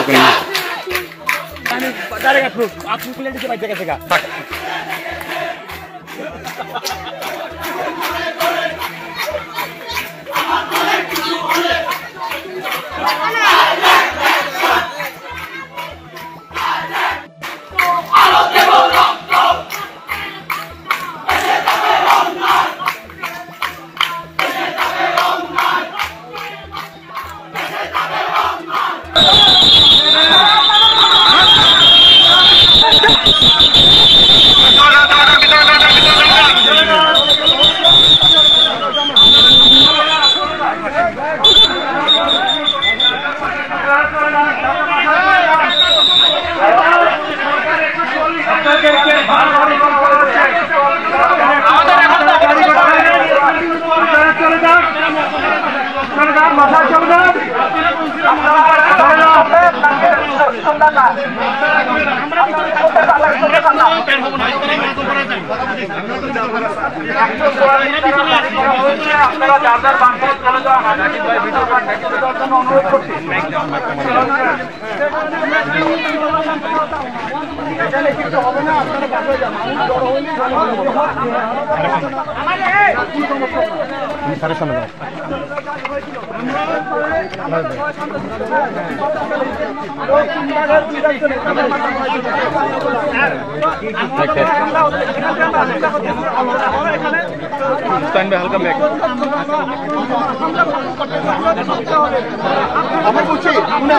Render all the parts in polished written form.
করি না আমি ডাইরেক্ট অ্যাপ্রুভ আপনি খুলে দিতে পাই থেকে থেকে হালকা ব্যাগ আমি বলছি আমরা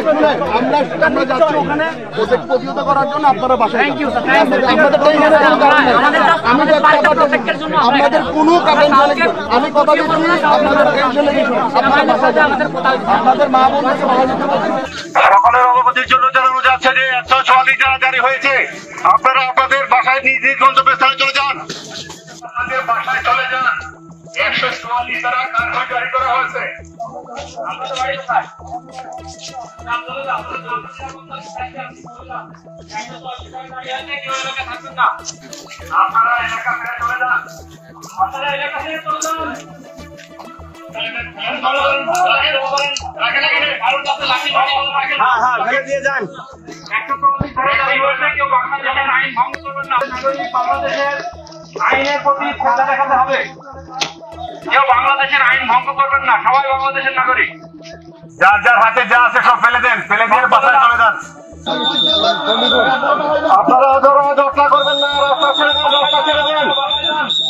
যাচ্ছি ওখানে প্রজেক্ট প্রতিহত করার জন্য আপনারা বাসায় আমাদের কোনো কারণ আমি কথা দিচ্ছি আপনাদের টেনশনে আপনাদের মা বোনকে সকলের অবগতির জন্য জানানো যাচ্ছে যে 144 টাকা জারি হয়েছে। আপনারা আপনাদের বাসায় নিজ নিজ গন্তব্যস্থানে চলে যান, আপনাদের বাসায় চলে যান। 144 টাকা কার্ড জারি করা হয়েছে। আপনাদের বাড়ি কোথায়? আপনারা এলাকা ছেড়ে চলে যান। আপনারা এলাকা ছেড়ে চলে যান। আইনের প্রতি শ্রদ্ধা দেখাতে হবে। কেউ বাংলাদেশের আইন ভঙ্গ করবেন না, সবাই বাংলাদেশের নাগরিক। যার যার হাতে যা আছে সব ফেলে দেন, ফেলে দিয়ে বাসায় চলে যান। আপনারা যত্ন করবেন না, রাস্তা ছেড়ে দেন, রাস্তা ছেড়ে দেন,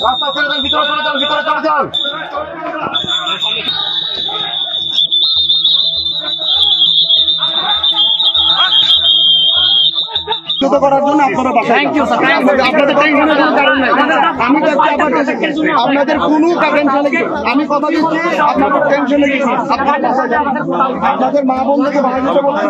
রাস্তা ছেড়ে দেন, ভিতরে চলে যান, ভিতরে চলে যান। করার জন্য আপনারা বাসায় আপনাদের টেনশনের কোনো কারণ নাই। আমি যাচ্ছি আপনাদের কোনো টেনশন নেই। আমি কথা দিচ্ছি আপনাদের টেনশনে আপনাদের মা বোনদেরকে ভালো বলতে